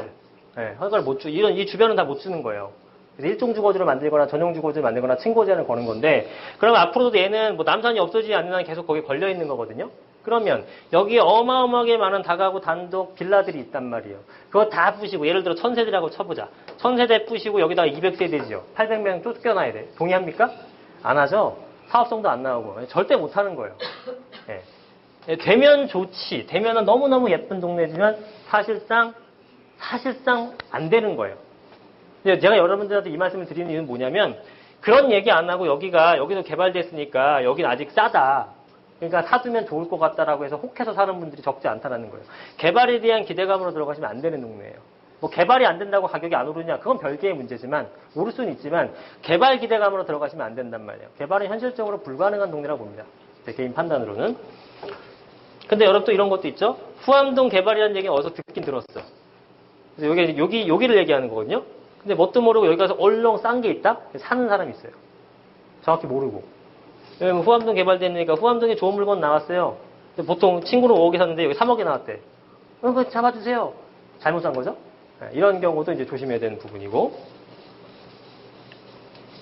네, 허가를 못 주. 이 주변은 다 못 주는 거예요. 그래서 일종 주거지를 만들거나 전용 주거지를 만들거나 층고 제한을 거는 건데, 그러면 앞으로도 얘는 뭐 남산이 없어지지 않는 한 계속 거기에 걸려 있는 거거든요. 그러면 여기에 어마어마하게 많은 다가구 단독 빌라들이 있단 말이에요. 그거 다 부시고, 예를 들어 1000세대라고 쳐보자. 1000세대 부시고 여기다가 200세대지요. 800명 쫓겨나야 돼. 동의합니까? 안 하죠? 사업성도 안 나오고 절대 못 하는 거예요. 예. 되면 좋지. 되면은 너무너무 예쁜 동네지만 사실상 안 되는 거예요. 제가 여러분들한테 이 말씀을 드리는 이유는 뭐냐면 그런 얘기 안 하고 여기도 개발됐으니까 여기는 아직 싸다. 그러니까 사두면 좋을 것 같다라고 해서 혹해서 사는 분들이 적지 않다라는 거예요. 개발에 대한 기대감으로 들어가시면 안 되는 동네예요. 뭐 개발이 안 된다고 가격이 안 오르냐? 그건 별개의 문제지만 오를 수는 있지만 개발 기대감으로 들어가시면 안 된단 말이에요. 개발은 현실적으로 불가능한 동네라고 봅니다. 제 개인 판단으로는. 근데 여러분 또 이런 것도 있죠. 후암동 개발이라는 얘기는 어디서 듣긴 들었어. 그래서 여기를 얘기하는 거거든요. 근데 뭣도 모르고 여기 가서 얼렁 싼 게 있다? 사는 사람이 있어요. 정확히 모르고. 왜냐면 후암동 개발되니까 후암동에 좋은 물건 나왔어요. 보통 친구로 5억에 샀는데 여기 3억에 나왔대. 그거 잡아주세요. 잘못 산 거죠? 이런 경우도 이제 조심해야 되는 부분이고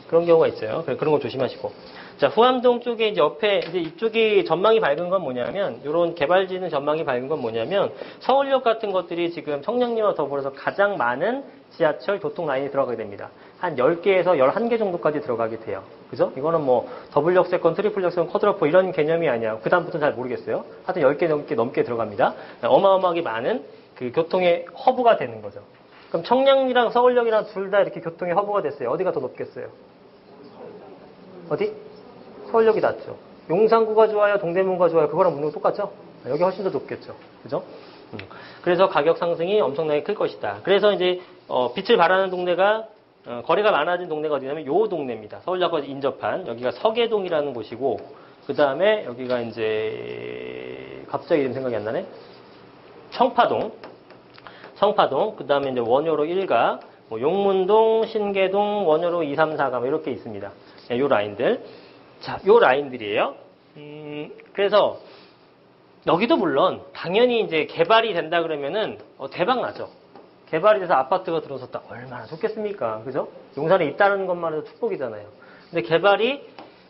그런 경우가 있어요. 그런 거 조심하시고. 자, 후암동 쪽에 이제 옆에 이제 이쪽이 전망이 밝은 건 뭐냐면 이런 개발지는 전망이 밝은 건 뭐냐면 서울역 같은 것들이 지금 청량리와 더불어서 가장 많은 지하철 교통 라인이 들어가게 됩니다. 한 10개에서 11개 정도까지 들어가게 돼요. 그죠? 이거는 뭐 더블 역세권, 트리플 역세권, 쿼드러플 이런 개념이 아니야. 그 다음부터는 잘 모르겠어요. 하여튼 10개 넘게 들어갑니다. 어마어마하게 많은 그 교통의 허브가 되는 거죠. 그럼 청량리랑 서울역이랑 둘 다 이렇게 교통의 허브가 됐어요. 어디가 더 높겠어요? 어디? 서울역이 낫죠. 용산구가 좋아요? 동대문구가 좋아요? 그거랑 묻는 거 똑같죠? 여기 훨씬 더 높겠죠. 그죠? 그래서 가격 상승이 엄청나게 클 것이다. 그래서 이제 빛을 발하는 동네가 거리가 많아진 동네가 어디냐면 요 동네입니다. 서울역과 인접한 여기가 서계동이라는 곳이고 그 다음에 여기가 이제 갑자기 이름 생각이 안 나네. 청파동, 그 다음에 이제 원효로 1가, 뭐 용문동, 신계동, 원효로 2, 3, 4가 뭐 이렇게 있습니다. 네, 요 라인들. 자, 요 라인들이에요. 그래서 여기도 물론 당연히 이제 개발이 된다 그러면은 대박 나죠. 개발이 돼서 아파트가 들어섰다. 얼마나 좋겠습니까? 그죠? 용산에 있다는 것만 해도 축복이잖아요. 근데 개발이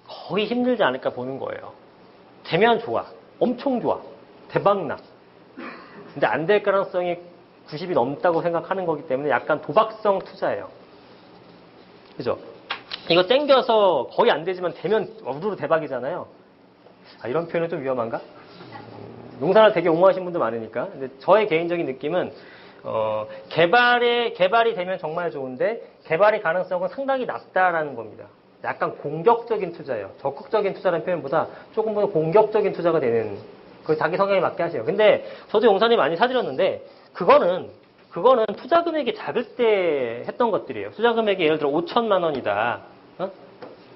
거의 힘들지 않을까 보는 거예요. 되면 좋아. 엄청 좋아. 대박나. 근데 안 될 가능성이 90이 넘다고 생각하는 거기 때문에 약간 도박성 투자예요. 그죠? 이거 땡겨서 거의 안 되지만 되면 우르르 대박이잖아요. 아, 이런 표현은 좀 위험한가? 농사를 되게 옹호하시는 분도 많으니까. 근데 저의 개인적인 느낌은 개발이 되면 정말 좋은데 개발의 가능성은 상당히 낮다라는 겁니다. 약간 공격적인 투자예요. 적극적인 투자라는 표현보다 조금 더 공격적인 투자가 되는, 그 자기 성향에 맞게 하세요. 근데 저도 용산에 많이 사들였는데 그거는 투자 금액이 작을 때 했던 것들이에요. 투자 금액이 예를 들어 5천만 원이다.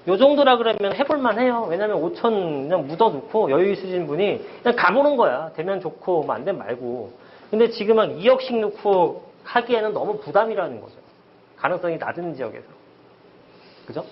요 정도라 그러면 해볼만 해요. 왜냐면 5천 그냥 묻어놓고 여유 있으신 분이 그냥 가보는 거야. 되면 좋고 뭐 안 되면 말고. 근데 지금 한 2억씩 넣고 하기에는 너무 부담이라는 거죠. 가능성이 낮은 지역에서. 그죠?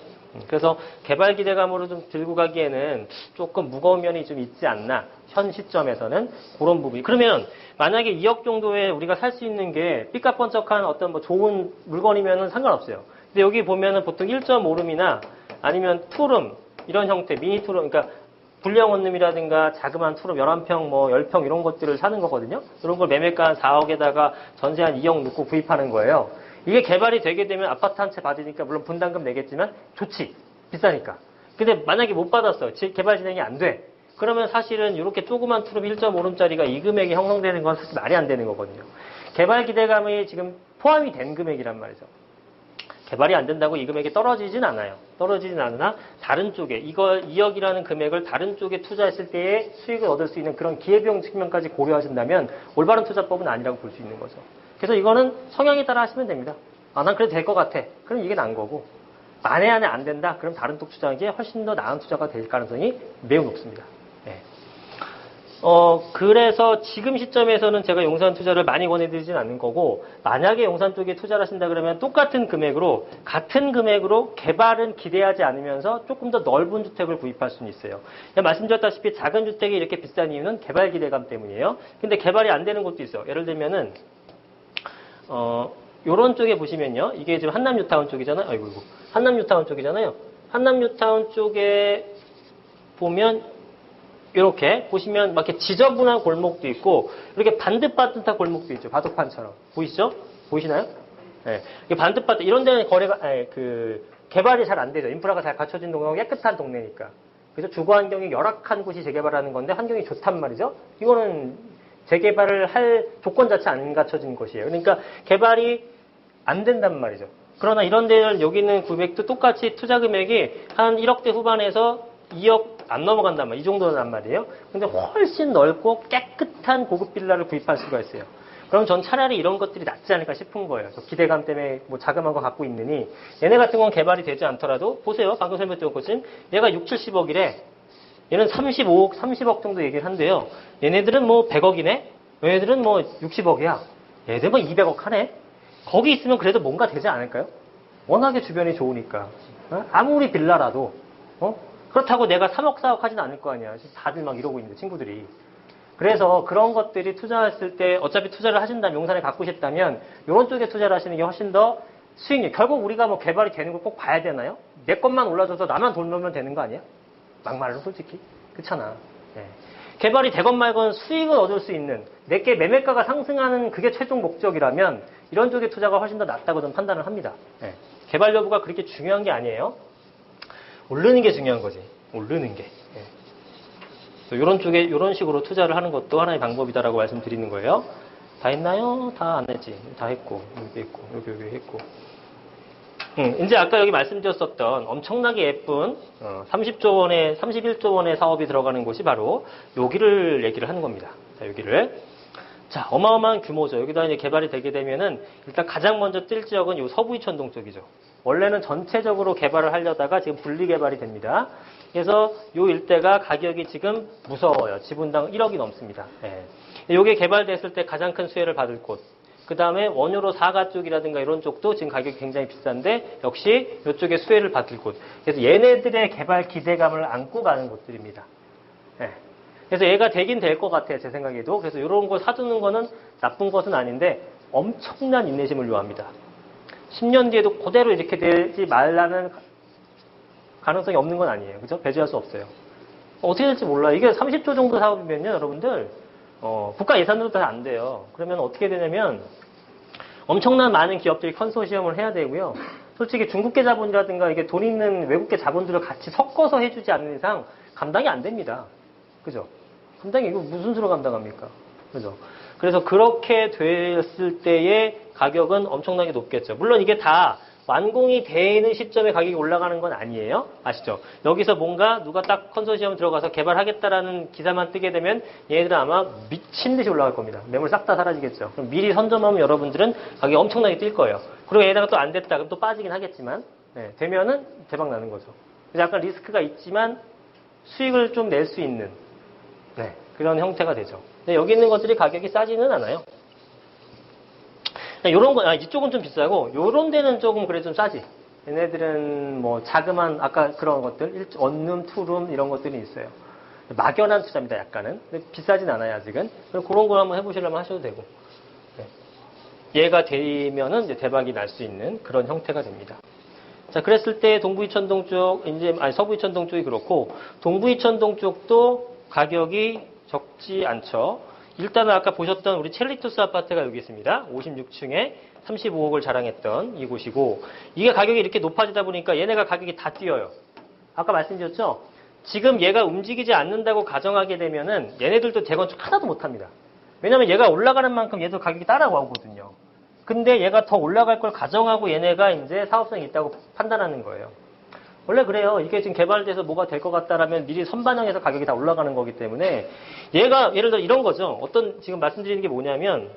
그래서 개발 기대감으로 좀 들고 가기에는 조금 무거운 면이 좀 있지 않나. 현 시점에서는 그런 부분이. 그러면 만약에 2억 정도에 우리가 살 수 있는 게 삐까뻔쩍한 어떤 뭐 좋은 물건이면은 상관없어요. 근데 여기 보면은 보통 1.5룸이나 아니면 투룸 이런 형태, 미니 투룸, 그러니까 불량 원룸이라든가 자그마한 투룸 11평, 뭐 10평 이런 것들을 사는 거거든요. 이런 걸 매매가 한 4억에다가 전세 한 2억 넣고 구입하는 거예요. 이게 개발이 되게 되면 아파트 한 채 받으니까 물론 분담금 내겠지만 좋지. 비싸니까. 근데 만약에 못 받았어. 개발 진행이 안 돼. 그러면 사실은 이렇게 조그만 투룸 1.5룸짜리가 이 금액이 형성되는 건 사실 말이 안 되는 거거든요. 개발 기대감이 지금 포함이 된 금액이란 말이죠. 개발이 안 된다고 이 금액이 떨어지진 않아요. 떨어지진 않으나 다른 쪽에 이걸 2억이라는 금액을 다른 쪽에 투자했을 때의 수익을 얻을 수 있는 그런 기회비용 측면까지 고려하신다면 올바른 투자법은 아니라고 볼 수 있는 거죠. 그래서 이거는 성향에 따라 하시면 됩니다. 아, 난 그래도 될 것 같아. 그럼 이게 나은 거고. 만에 안에 안 된다. 그럼 다른 쪽 투자하는 게 훨씬 더 나은 투자가 될 가능성이 매우 높습니다. 네. 그래서 지금 시점에서는 제가 용산 투자를 많이 권해드리진 않는 거고, 만약에 용산 쪽에 투자를 하신다 그러면 똑같은 금액으로, 같은 금액으로 개발은 기대하지 않으면서 조금 더 넓은 주택을 구입할 수는 있어요. 말씀드렸다시피 작은 주택이 이렇게 비싼 이유는 개발 기대감 때문이에요. 근데 개발이 안 되는 곳도 있어요. 예를 들면은, 요런 쪽에 보시면요. 이게 지금 한남 뉴타운 쪽이잖아요. 아이고. 한남 뉴타운 쪽이잖아요. 한남 뉴타운 쪽에 보면, 이렇게 보시면 막 이렇게 지저분한 골목도 있고 이렇게 반듯반듯한 골목도 있죠. 바둑판처럼. 보이시죠? 보이시나요? 네. 반듯반듯 이런 데는 개발이 잘 안 되죠. 인프라가 잘 갖춰진 동네고 깨끗한 동네니까. 그래서 주거 환경이 열악한 곳이 재개발하는 건데 환경이 좋단 말이죠. 이거는 재개발을 할 조건 자체 안 갖춰진 곳이에요. 그러니까 개발이 안 된단 말이죠. 그러나 이런 데는 여기는 금액도 똑같이 투자 금액이 한 1억대 후반에서 2억 안 넘어간단 말이에요. 이 정도란 말이에요. 근데 훨씬 넓고 깨끗한 고급 빌라를 구입할 수가 있어요. 그럼 전 차라리 이런 것들이 낫지 않을까 싶은 거예요. 저 기대감 때문에 뭐 자그마한 거 갖고 있느니 얘네 같은 건 개발이 되지 않더라도 보세요. 방금 설명드린 것처럼 얘가 6, 70억이래. 얘는 35억, 30억 정도 얘기를 한대요. 얘네들은 뭐 100억이네? 얘네들은 뭐 60억이야. 얘네들 뭐 200억 하네? 거기 있으면 그래도 뭔가 되지 않을까요? 워낙에 주변이 좋으니까. 아무리 빌라라도 그렇다고 내가 3억, 4억 하진 않을 거 아니야. 다들 막 이러고 있는데, 친구들이. 그래서 그런 것들이 투자했을 때, 어차피 투자를 하신다면, 용산에 갖고 싶다면, 이런 쪽에 투자를 하시는 게 훨씬 더 수익률. 결국 우리가 뭐 개발이 되는 걸 꼭 봐야 되나요? 내 것만 올라줘서 나만 돈 넣으면 되는 거 아니야? 막말로 솔직히. 그렇잖아. 네. 개발이 되건 말건 수익을 얻을 수 있는, 내게 매매가가 상승하는 그게 최종 목적이라면, 이런 쪽의 투자가 훨씬 더 낫다고 저는 판단을 합니다. 네. 개발 여부가 그렇게 중요한 게 아니에요. 오르는 게 중요한 거지. 오르는 게. 예. 이런 쪽에, 이런 식으로 투자를 하는 것도 하나의 방법이다라고 말씀드리는 거예요. 다 했나요? 다 안 했지. 다 했고, 여기 했고, 여기 했고. 이제 아까 여기 말씀드렸었던 엄청나게 예쁜 30조 원의, 31조 원의 사업이 들어가는 곳이 바로 여기를 얘기를 하는 겁니다. 자, 여기를. 자, 어마어마한 규모죠. 여기다 이제 개발이 되게 되면은 일단 가장 먼저 뜰 지역은 이 서부 이천동 쪽이죠. 원래는 전체적으로 개발을 하려다가 지금 분리 개발이 됩니다. 그래서 이 일대가 가격이 지금 무서워요. 지분당 1억이 넘습니다. 이게 개발됐을 때 가장 큰 수혜를 받을 곳. 그 다음에 원효로 사가 쪽이라든가 이런 쪽도 지금 가격이 굉장히 비싼데 역시 이쪽에 수혜를 받을 곳. 그래서 얘네들의 개발 기대감을 안고 가는 곳들입니다. 그래서 얘가 되긴 될 것 같아요. 제 생각에도. 그래서 이런 거 사두는 거는 나쁜 것은 아닌데 엄청난 인내심을 요합니다. 10년 뒤에도 그대로 이렇게 되지 말라는 가능성이 없는 건 아니에요. 그죠? 배제할 수 없어요. 어떻게 될지 몰라요. 이게 30조 정도 사업이면요, 여러분들, 국가 예산으로 다 안 돼요. 그러면 어떻게 되냐면, 엄청난 많은 기업들이 컨소시엄을 해야 되고요. 솔직히 중국계 자본이라든가 이게 돈 있는 외국계 자본들을 같이 섞어서 해주지 않는 이상 감당이 안 됩니다. 그죠? 감당이 이거 무슨 수로 감당합니까? 그죠? 그래서 그렇게 됐을 때의 가격은 엄청나게 높겠죠. 물론 이게 다 완공이 되는 시점에 가격이 올라가는 건 아니에요. 아시죠? 여기서 뭔가 누가 딱 컨소시엄 들어가서 개발하겠다라는 기사만 뜨게 되면 얘네들은 아마 미친 듯이 올라갈 겁니다. 매물 싹 다 사라지겠죠. 그럼 미리 선점하면 여러분들은 가격이 엄청나게 뛸 거예요. 그리고 얘네가 또 안 됐다 그럼 또 빠지긴 하겠지만 되면은 대박 나는 거죠. 그래서 약간 리스크가 있지만 수익을 좀 낼 수 있는 그런 형태가 되죠. 근데 여기 있는 것들이 가격이 싸지는 않아요. 요런 거, 이쪽은 좀 비싸고, 요런 데는 조금 그래 좀 싸지. 얘네들은 뭐 자그만, 아까 그런 것들, 원룸, 투룸, 이런 것들이 있어요. 막연한 투자입니다, 약간은. 근데 비싸진 않아요, 아직은. 그럼 그런 걸 한번 해보시려면 하셔도 되고. 얘가 되면은 이제 대박이 날 수 있는 그런 형태가 됩니다. 자, 그랬을 때 동부이천동 쪽, 서부이천동 쪽이 그렇고, 동부이천동 쪽도 가격이 적지 않죠. 일단은 아까 보셨던 우리 첼리토스 아파트가 여기 있습니다. 56층에 35억을 자랑했던 이곳이고, 이게 가격이 이렇게 높아지다 보니까 얘네가 가격이 다 뛰어요. 아까 말씀드렸죠? 지금 얘가 움직이지 않는다고 가정하게 되면은 얘네들도 재건축 하나도 못합니다. 왜냐면 얘가 올라가는 만큼 얘도 가격이 따라오거든요. 근데 얘가 더 올라갈 걸 가정하고 얘네가 이제 사업성이 있다고 판단하는 거예요. 원래 그래요. 이게 지금 개발돼서 뭐가 될 것 같다라면 미리 선반영해서 가격이 다 올라가는 거기 때문에 얘가 예를 들어 이런 거죠. 어떤 지금 말씀드리는 게 뭐냐면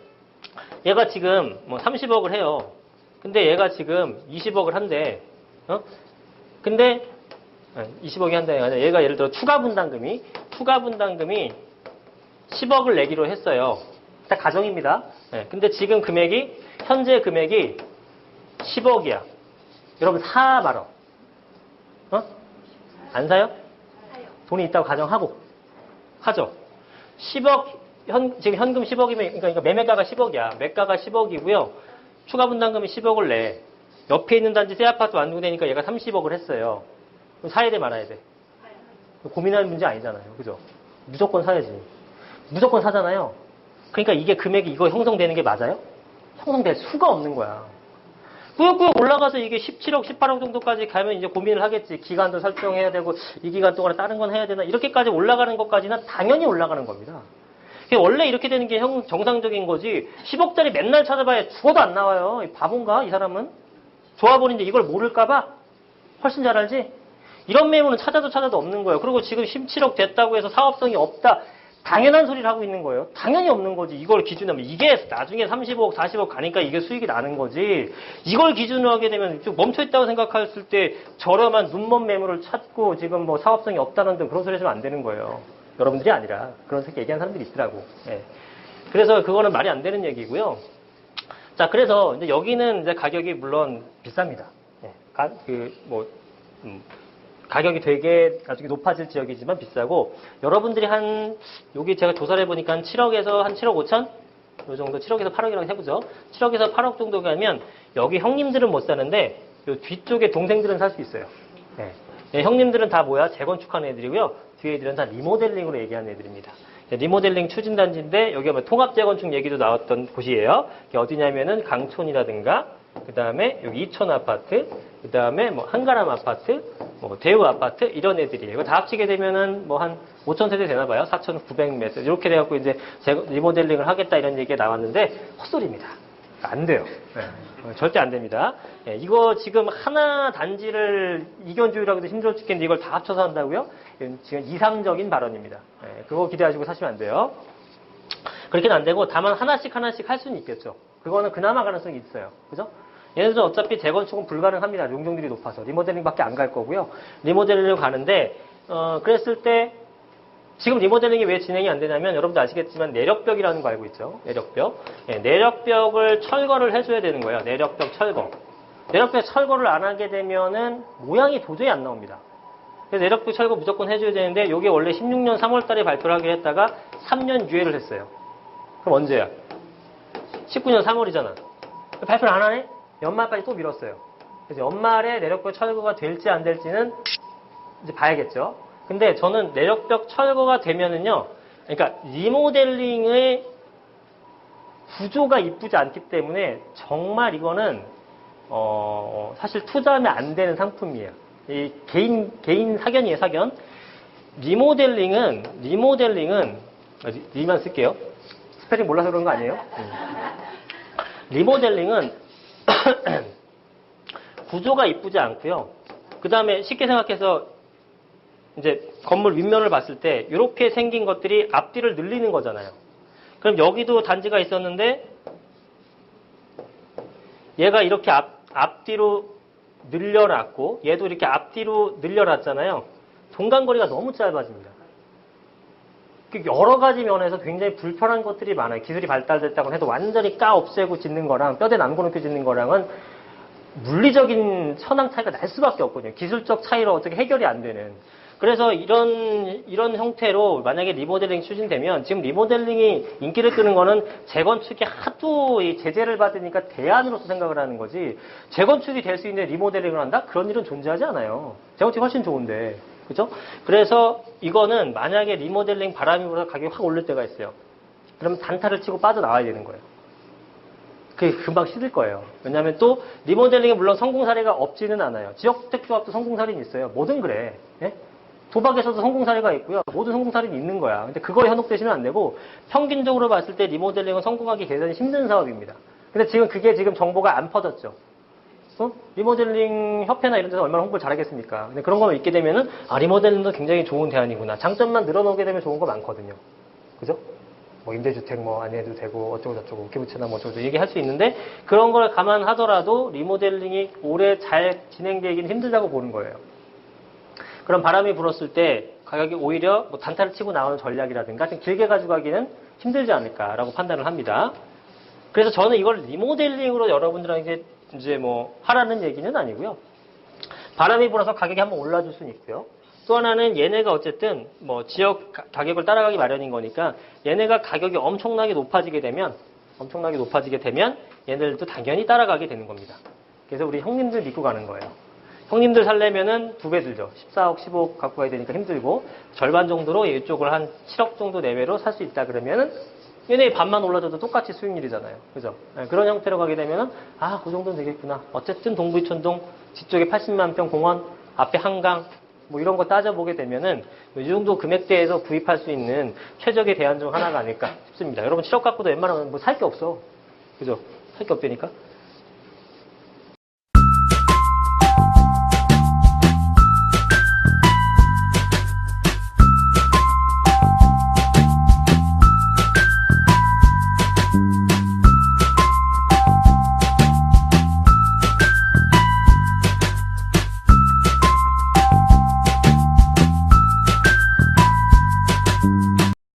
얘가 지금 뭐 30억을 해요. 근데 얘가 지금 20억을 한대. 근데 20억이 한다는 게 아니라 얘가 예를 들어 추가 분담금이 10억을 내기로 했어요. 딱 가정입니다. 근데 지금 금액이 현재 금액이 10억이야. 여러분 사 말어. 안 사요? 사요. 돈이 있다고 가정하고 하죠. 10억 지금 현금 10억이면 그러니까 매매가가 10억이야. 매가가 10억이고요. 추가 분담금이 10억을 내. 옆에 있는 단지 새 아파트 완공되니까 얘가 30억을 했어요. 그럼 사야 돼 말아야 돼? 고민할 문제 아니잖아요. 그죠? 무조건 사야지. 무조건 사잖아요. 그러니까 이게 금액이 이거 형성되는 게 맞아요? 형성될 수가 없는 거야. 꾸역꾸역 올라가서 이게 17억, 18억 정도까지 가면 이제 고민을 하겠지. 기간도 설정해야 되고, 이 기간 동안에 다른 건 해야 되나. 이렇게까지 올라가는 것까지는 당연히 올라가는 겁니다. 원래 이렇게 되는 게 정상적인 거지. 10억짜리 맨날 찾아봐야 죽어도 안 나와요. 바본가? 이 사람은? 조합원인데 이걸 모를까봐? 훨씬 잘 알지? 이런 매물은 찾아도 없는 거예요. 그리고 지금 17억 됐다고 해서 사업성이 없다. 당연한 소리를 하고 있는 거예요. 당연히 없는 거지. 이걸 기준으로 하면 이게 나중에 30억, 40억 가니까 이게 수익이 나는 거지. 이걸 기준으로 하게 되면 좀 멈춰있다고 생각했을 때 저렴한 눈먼 매물을 찾고 지금 뭐 사업성이 없다는 등 그런 소리 하시면 안 되는 거예요. 여러분들이 아니라 그런 새끼 얘기하는 사람들이 있더라고. 그래서 그거는 말이 안 되는 얘기고요. 자, 그래서 이제 여기는 이제 가격이 물론 비쌉니다. 가격이 되게 나중에 높아질 지역이지만 비싸고, 여러분들이 여기 제가 조사를 해보니까 한 7억에서 한 7억 5천? 요 정도, 7억에서 8억이라고 해보죠. 7억에서 8억 정도 가면, 여기 형님들은 못 사는데, 요 뒤쪽에 동생들은 살 수 있어요. 형님들은 다 뭐야? 재건축하는 애들이고요. 뒤에 애들은 다 리모델링으로 얘기하는 애들입니다. 리모델링 추진단지인데, 여기가 뭐 통합재건축 얘기도 나왔던 곳이에요. 이게 어디냐면은 강촌이라든가, 그 다음에 여기 이촌 아파트, 그 다음에 뭐 한가람 아파트, 뭐 대우 아파트 이런 애들이에요. 이거 다 합치게 되면은 뭐 한 5천 세대 되나 봐요. 4,900m 이렇게 돼갖고 이제 리모델링을 하겠다 이런 얘기가 나왔는데 헛소리입니다. 안 돼요. 절대 안 됩니다. 이거 지금 하나 단지를 이견주의라고 해도 힘들어 죽겠는데 이걸 다 합쳐서 한다고요? 지금 이상적인 발언입니다. 그거 기대하시고 사시면 안 돼요. 그렇게는 안 되고 다만 하나씩 할 수는 있겠죠. 그거는 그나마 가능성이 있어요. 그죠? 얘네들은 어차피 재건축은 불가능합니다. 용적률이 높아서. 리모델링밖에 안 갈 거고요. 리모델링을 가는데 그랬을 때 지금 리모델링이 왜 진행이 안 되냐면 여러분도 아시겠지만 내력벽이라는 거 알고 있죠? 내력벽. 내력벽을 철거를 해줘야 되는 거예요. 내력벽 철거. 내력벽 철거를 안 하게 되면은 모양이 도저히 안 나옵니다. 그래서 내력벽 철거 무조건 해줘야 되는데 이게 원래 16년 3월 달에 발표를 하기로 했다가 3년 유예를 했어요. 그럼 언제야? 19년 3월이잖아. 발표를 안 하네? 연말까지 또 미뤘어요. 그래서 연말에 내력벽 철거가 될지 안 될지는 이제 봐야겠죠. 근데 저는 내력벽 철거가 되면은요, 그러니까 리모델링의 구조가 이쁘지 않기 때문에 정말 이거는 사실 투자하면 안 되는 상품이에요. 이 개인 사견이에요, 사견. 리모델링은 리만 쓸게요. 스펠링 몰라서 그런 거 아니에요? 리모델링은 구조가 이쁘지 않고요. 그 다음에 쉽게 생각해서 이제 건물 윗면을 봤을 때 이렇게 생긴 것들이 앞뒤를 늘리는 거잖아요. 그럼 여기도 단지가 있었는데 얘가 이렇게 앞뒤로 늘려놨고 얘도 이렇게 앞뒤로 늘려놨잖아요. 동간거리가 너무 짧아집니다. 여러 가지 면에서 굉장히 불편한 것들이 많아요. 기술이 발달됐다고 해도 완전히 까 없애고 짓는 거랑 뼈대 남겨놓고 짓는 거랑은 물리적인 천황 차이가 날 수밖에 없거든요. 기술적 차이로 어떻게 해결이 안 되는. 그래서 이런 형태로 만약에 리모델링 추진되면 지금 리모델링이 인기를 끄는 거는 재건축이 하도 이 제재를 받으니까 대안으로서 생각을 하는 거지 재건축이 될 수 있는 리모델링을 한다? 그런 일은 존재하지 않아요. 재건축이 훨씬 좋은데. 그죠? 그래서 이거는 만약에 리모델링 바람이 불어서 가격이 확 오를 때가 있어요. 그러면 단타를 치고 빠져나와야 되는 거예요. 그게 금방 시들 거예요. 왜냐하면 또 리모델링이 물론 성공 사례가 없지는 않아요. 지역주택조합도 성공 사례는 있어요. 뭐든 그래. 예? 도박에서도 성공 사례가 있고요. 모든 성공 사례는 있는 거야. 근데 그거에 현혹되시면 안 되고 평균적으로 봤을 때 리모델링은 성공하기 대단히 힘든 사업입니다. 근데 지금 그게 지금 정보가 안 퍼졌죠. 리모델링 협회나 이런 데서 얼마나 홍보를 잘하겠습니까? 근데 그런 거만 있게 되면은 리모델링도 굉장히 좋은 대안이구나. 장점만 늘어놓게 되면 좋은 거 많거든요. 그죠? 뭐 임대주택 뭐 안 해도 되고 어쩌고 저쩌고 기부채나 뭐 어쩌고 얘기할 수 있는데 그런 걸 감안하더라도 리모델링이 오래 잘 진행되기는 힘들다고 보는 거예요. 그럼 바람이 불었을 때 가격이 오히려 뭐 단타를 치고 나오는 전략이라든가 좀 길게 가지고 가기는 힘들지 않을까라고 판단을 합니다. 그래서 저는 이걸 리모델링으로 여러분들에게 이제 뭐 하라는 얘기는 아니고요. 바람이 불어서 가격이 한번 올라줄 수는 있고요. 또 하나는 얘네가 어쨌든 뭐 지역 가격을 따라가기 마련인 거니까 얘네가 가격이 엄청나게 높아지게 되면 얘네들도 당연히 따라가게 되는 겁니다. 그래서 우리 형님들 믿고 가는 거예요. 형님들 살려면은 2배 들죠. 14억, 15억 갖고 가야 되니까 힘들고 절반 정도로 이쪽을 한 7억 정도 내외로 살 수 있다 그러면은 얘네 반만 올라줘도 똑같이 수익률이잖아요. 그죠? 그런 형태로 가게 되면은 그 정도는 되겠구나. 어쨌든 동부이촌동 뒤쪽에 80만 평 공원 앞에 한강 뭐 이런 거 따져보게 되면은 이 정도 금액대에서 구입할 수 있는 최적의 대안 중 하나가 아닐까 싶습니다. 여러분 7억 갖고도 웬만하면 뭐 살 게 없어. 그죠? 살 게 없다니까.